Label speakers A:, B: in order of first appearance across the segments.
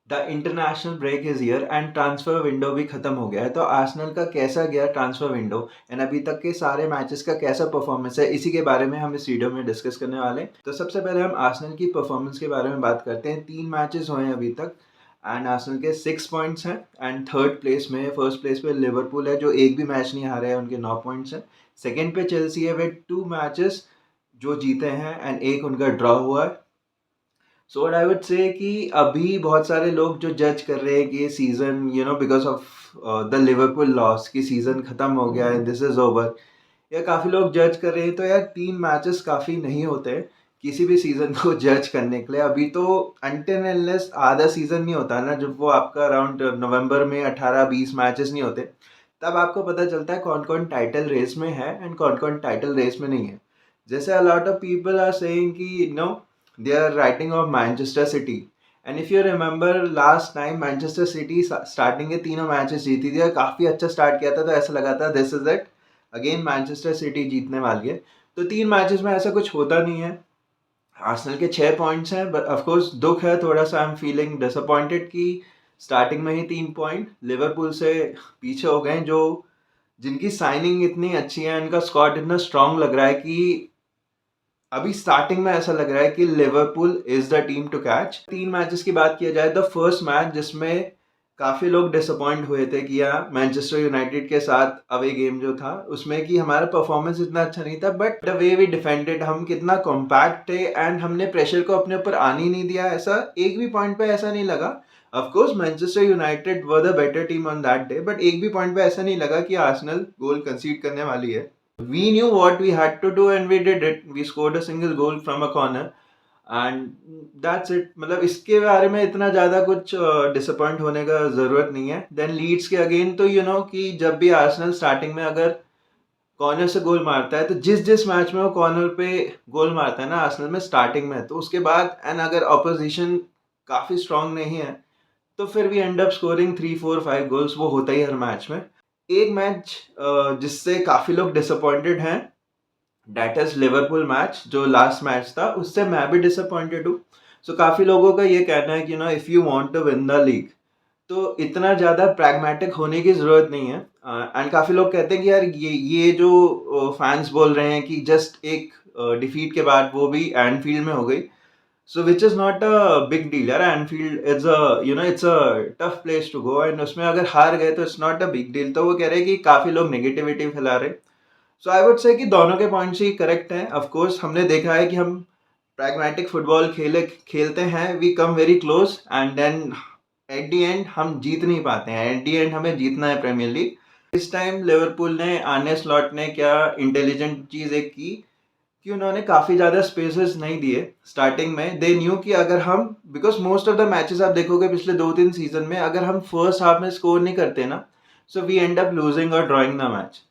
A: The international break is here and transfer window भी ख़त्म हो गया है। तो आर्सेनल का कैसा गया ट्रांसफ़र विंडो एंड अभी तक के सारे मैचेस का कैसा परफॉर्मेंस है, इसी के बारे में हम इस वीडियो में डिस्कस करने वाले हैं। तो सबसे पहले हम आर्सेनल की परफॉर्मेंस के बारे में बात करते हैं। 3 मैचेस हुए हैं अभी तक एंड आर्सेनल के 6 पॉइंट्स हैं एंड थर्ड प्लेस में फर्स्ट प्लेस पे लिवरपूल है जो एक भी मैच नहीं हारे हैं, उनके 9 पॉइंट्स हैं। सेकंड पे चेल्सी है विद 2 मैचेस जो जीते हैं एंड एक उनका ड्रॉ हुआ है। So what I would say कि अभी बहुत सारे लोग जो जज कर रहे हैं कि ये season because of the Liverpool loss कि सीज़न खत्म हो गया है, दिस इज़ ओवर, या काफ़ी लोग जज कर रहे हैं। तो यार 3 मैचेस काफ़ी नहीं होते हैं किसी भी सीज़न को जज करने के लिए। अभी तो अनटिल अनलेस आधा सीज़न नहीं होता ना, जब वो आपका अराउंड नवंबर में 18-20 मैचेस नहीं होते, तब आपको पता चलता है कौन-कौन टाइटल रेस में है एंड कौन-कौन टाइटल रेस में नहीं है। जैसे a lot of people are saying कि no, they are writing off Manchester City and if you remember last time Manchester City starting के तीनों मैचेस जीती थी और काफ़ी अच्छा स्टार्ट किया था, तो ऐसा लगा था this is it, again Manchester city जीतने वाली है। तो 3 मैचेस में ऐसा कुछ होता नहीं है। आर्सेनल के 6 पॉइंट्स हैं बट ऑफ कोर्स दुःख है थोड़ा-सा, आई एम फीलिंग डिसअपॉइंटेड कि स्टार्टिंग में ही 3 पॉइंट लिवरपूल से पीछे हो गए, जो जिनकी साइनिंग इतनी अच्छी है, इनका स्क्वाड इतना स्ट्रॉन्ग लग रहा है कि अभी स्टार्टिंग में ऐसा लग रहा है कि Liverpool is the team to catch. 3 matches की बात किया जाए, द फर्स्ट मैच जिसमें काफ़ी लोग डिसअपॉइंट हुए थे कि यार मैनचेस्टर यूनाइटेड के साथ अवे गेम जो था उसमें कि हमारा परफॉर्मेंस इतना अच्छा नहीं था, but the way we defended, हम कितना कॉम्पैक्ट थे एंड हमने प्रेशर को अपने ऊपर आने ही नहीं दिया। ऐसा एक भी पॉइंट पे ऐसा नहीं लगा। Of course Manchester United were the better team on that day, but एक भी पॉइंट पे ऐसा नहीं लगा कि आर्सेनल गोल कंसीड करने वाली है। We knew what we had to do and we did it. We scored a single goal from a corner and that's it. मतलब इसके बारे में इतना ज़्यादा कुछ डिसअपॉइंट होने का ज़रूरत नहीं है। देन लीड्स के अगेन तो कि जब भी आर्सेनल स्टार्टिंग में अगर कॉर्नर से गोल मारता है, तो जिस जिस मैच में वो कॉर्नर पे गोल मारता है ना आर्सेनल में स्टार्टिंग में, तो उसके बाद एंड अगर ऑपोजिशन काफ़ी स्ट्रांग नहीं है तो फिर भी एंड अप स्कोरिंग 3-4-5 गोल्स, वो होता ही हर मैच में। एक मैच जिससे काफ़ी लोग डिसअपॉइंटेड हैं, दैट इज़ लिवरपूल मैच जो लास्ट मैच था, उससे मैं भी डिसअपॉइंटेड हूँ। सो काफ़ी लोगों का ये कहना है कि if you want to win the league तो इतना ज़्यादा प्रैग्मेटिक होने की ज़रूरत नहीं है। एंड काफ़ी लोग कहते हैं कि यार ये जो फैंस बोल रहे हैं कि जस्ट एक डिफीट के बाद, वो भी एनफील्ड में हो गई, so which is not a big deal यार। Anfield it's it's a tough place to go and उसमें अगर हार गए तो it's not a big deal. तो वो कह रहे हैं कि काफ़ी लोग नेगेटिविटी फैला रहे हैं। सो आई वुड से कि दोनों के पॉइंट्स ही करेक्ट हैं। ऑफ कोर्स हमने देखा है कि हम प्रैग्मेटिक फुटबॉल खेलते हैं, we come very close and then at the end हम जीत नहीं पाते हैं। एट द एंड हमें जीतना है प्रीमियर लीग। इस टाइम लिवरपूल ने, आर्ने स्लॉट ने क्या इंटेलिजेंट चीज़ एक की कि उन्होंने काफ़ी ज़्यादा स्पेसेस नहीं दिए स्टार्टिंग में। दे न्यू कि अगर हम, because most of the matches आप देखोगे पिछले 2-3 सीजन में, अगर हम फर्स्ट हाफ में स्कोर नहीं करते ना, so we end up losing और drawing the match.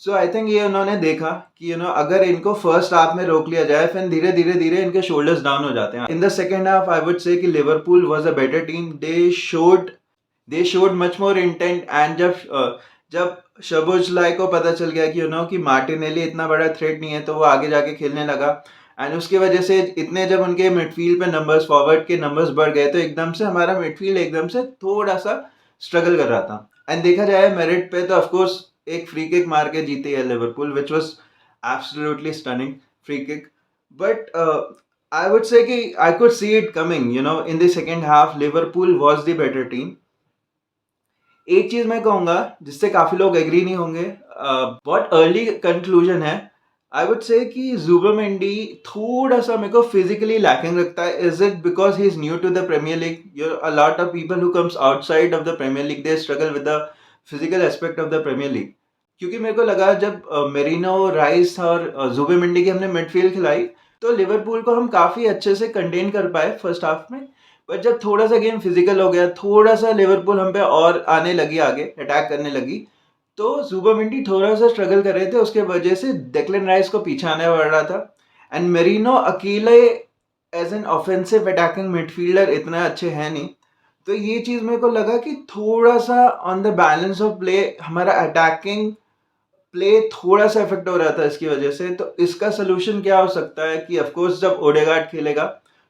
A: So I think ये उन्होंने देखा कि अगर इनको फर्स्ट हाफ में रोक लिया जाए, फिर धीरे धीरे धीरे इनके शोल्डर्स डाउन हो जाते हैं। In the second half I would say कि Liverpool was a better team. They showed much more intent and जब शबोजलाई को पता चल गया कि कि मार्टिनेली इतना बड़ा थ्रेट नहीं है, तो वो आगे जाके खेलने लगा एंड उसकी वजह से इतने जब उनके मिडफील्ड पे नंबर्स, फॉरवर्ड के नंबर्स बढ़ गए, तो एकदम से हमारा मिडफील्ड एकदम से थोड़ा सा स्ट्रगल कर रहा था। एंड देखा जाए मेरिट पे तो ऑफ कोर्स एक फ्री किक मार के जीती है Liverpool, which was absolutely stunning free kick. But I would say कि I could see it coming, in the second half Liverpool was the better team. एक चीज मैं कहूंगा जिससे काफी लोग एग्री नहीं होंगे, बहुत अर्ली कंक्लूजन है, आई वुड से कि जुबिमेंडी थोड़ा सा मेरे को फिजिकली लैकिंग लगता है। Is it because he is new to the Premier League? A lot of people who comes outside of the Premier League they struggle with the physical aspect of the Premier League. क्योंकि मेरे को लगा जब merino, rice और Zubimendi की हमने midfield खिलाई, तो लिवरपूल को हम काफी अच्छे से कंटेन कर पाए फर्स्ट हाफ में। बट जब थोड़ा सा गेम फिजिकल हो गया, थोड़ा सा लिवरपूल हम पे और आने लगी, आगे अटैक करने लगी, तो जुबिमेंडी थोड़ा सा स्ट्रगल कर रहे थे, उसके वजह से डेक्लन राइस को पीछे आने पड़ रहा था। एंड मेरिनो अकेले as an offensive attacking midfielder इतना अच्छे हैं नहीं। तो ये चीज मेरे को लगा कि थोड़ा सा on the balance of play हमारा अटैकिंग प्ले थोड़ा सा इफेक्ट हो रहा था इसकी वजह से। तो इसका सोल्यूशन क्या हो सकता है कि ऑफ कोर्स जब ओडेगार्ड खेलेगा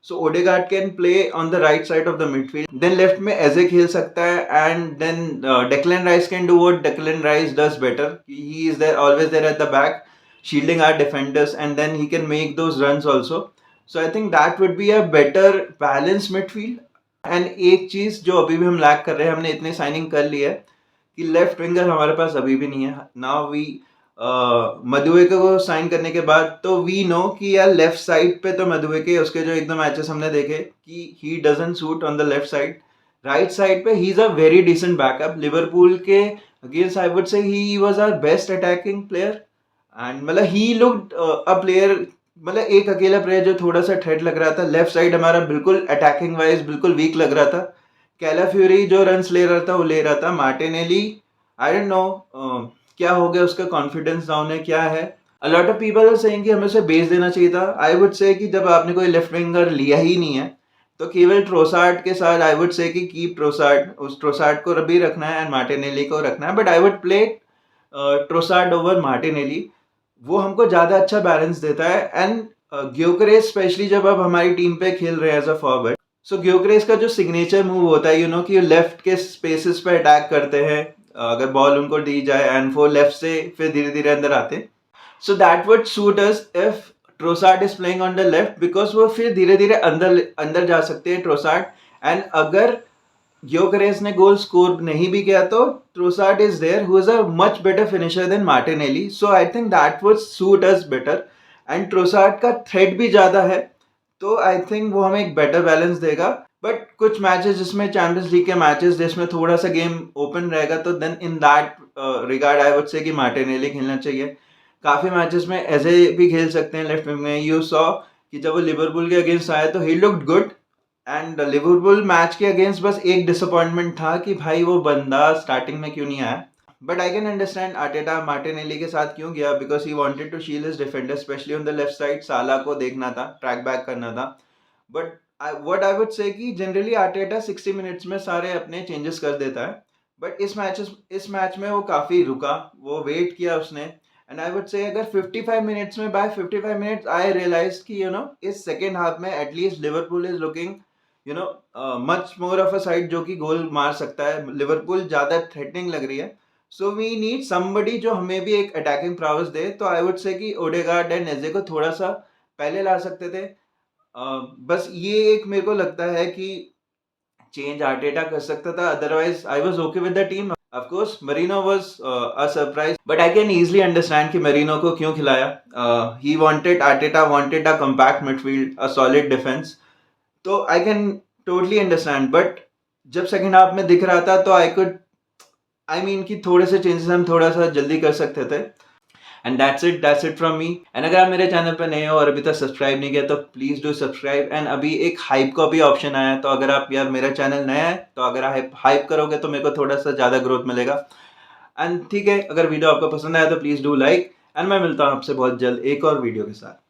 A: so Odegaard can play on the right side of the midfield, then left में एजे खेल सकता है, and then Declan Rice can do what Declan Rice does better, he is there always there at the back shielding our defenders, and then he can make those runs also. So I think that would be a better balanced midfield. And एक चीज जो अभी भी हम lack कर रहे हैं, हमने इतनी साइनिंग कर ली है कि लेफ्ट विंगर हमारे पास अभी भी नहीं है। नाउ वी मधुएके को साइन करने के बाद तो वी नो कि यार लेफ्ट साइड पे तो मधुएके, उसके जो एकदम मैचेस हमने देखे कि he doesn't suit on the left side. Right side पे he is a very decent backup. Liverpool के against I would say he was our best attacking player, and मतलब ही लुक्ड अ प्लेयर, मतलब एक अकेला player जो थोड़ा सा threat लग रहा था। लेफ्ट साइड हमारा बिल्कुल अटैकिंग वाइज बिल्कुल वीक लग रहा था। कैलाफ्यूरी जो रन्स ले रहा था वो ले रहा था। मार्टिनेली आई डोंट नो क्या हो गया, उसका कॉन्फिडेंस डाउन है, क्या है। A lot of people are saying कि हमें उसे बेच देना चाहिए था। आई वुड से कि जब आपने कोई लेफ्ट विंगर लिया ही नहीं है तो केवल ट्रोसार्ड के साथ आई वुड से कि कीप ट्रोसार्ड, उस ट्रोसार्ड को भी रखना है एंड मार्टिनेली को रखना है, but I would play Trossard over Martinelli. वो हमको ज़्यादा अच्छा बैलेंस देता है। एंड ग्योकरेस स्पेशली जब आप हमारी टीम पे खेल रहे हैं एज अ फॉरवर्ड, सो ग्योकरेस का जो सिग्नेचर मूव होता है, यू नो कि लेफ्ट के स्पेसेस पे अटैक करते हैं अगर बॉल उनको दी जाए, एंड वो लेफ्ट से फिर धीरे धीरे अंदर आते हैं। So that would suit us if Trossard is playing on the left, because वो फिर धीरे धीरे अंदर अंदर जा सकते हैं ट्रोसार्ड। एंड अगर ग्योकरेस ने गोल स्कोर नहीं भी किया तो Trossard is there who is a much better finisher than Martinelli, so I think that would suit us better. And Trossard का थ्रेट भी ज्यादा है, तो आई थिंक वो हमें एक बेटर बैलेंस देगा। बट कुछ मैचेस जिसमें चैंपियंस लीग के मैचेस जिसमें थोड़ा सा गेम ओपन रहेगा, तो then in that regard I would say कि मार्टिनेली खेलना चाहिए। काफी मैचेस में ऐसे भी खेल सकते हैं लेफ्ट विंग में। यू सॉ कि जब वो लिवरपूल के अगेंस्ट आया तो he looked good, and Liverpool match के अगेंस्ट बस एक डिसअपॉइंटमेंट था कि भाई वो बंदा स्टार्टिंग में क्यों नहीं आया। But I can understand Arteta Martinelli के साथ क्यों गया, because he wanted to shield his defender specially on the left side. साला को देखना था, ट्रैक बैक करना था। But what I would say कि जनरली आर्टेटा 60 मिनट्स में सारे अपने चेंजेस कर देता है, बट इस मैच में वो काफ़ी रुका, वो वेट किया उसने। एंड आई वुड से अगर 55 मिनट्स में, बाय 55 मिनट्स आई रियलाइज कि यू नो इस सेकेंड हाफ में at least Liverpool is looking you know much more of a side जो कि गोल मार सकता है। लिवरपूल ज़्यादा थ्रेटनिंग लग रही है, सो वी नीड समबडी जो हमें भी एक अटैकिंग प्राउस दे। तो आई वुड से कि ओडेगार्ड एंड एजे को थोड़ा सा पहले ला सकते थे। बस ये एक मेरे को लगता है कि चेंज आर्टेटा कर सकता था, otherwise I was okay with the team. Of course Merino was a surprise, but I can easily understand कि मरीनो को क्यों खिलाया। He wanted, Arteta wanted a compact midfield, a solid defence, तो I can totally understand. But जब second half में दिख रहा था तो आई मीन कि थोड़े से चेंजेस हम थोड़ा सा जल्दी कर सकते थे। And that's it from me. And अगर आप मेरे चैनल पर नए हो और अभी तक सब्सक्राइब नहीं किया तो प्लीज़ डू सब्सक्राइब। एंड अभी एक हाइप का भी ऑप्शन आया है, तो अगर आप यार मेरा चैनल नया है तो अगर आप हाइप करोगे तो मेरे को थोड़ा सा ज़्यादा ग्रोथ मिलेगा। एंड ठीक है, अगर वीडियो आपको पसंद आया तो प्लीज़ डू लाइक, एंड मैं मिलता हूँ आपसे बहुत जल्द एक और वीडियो के साथ।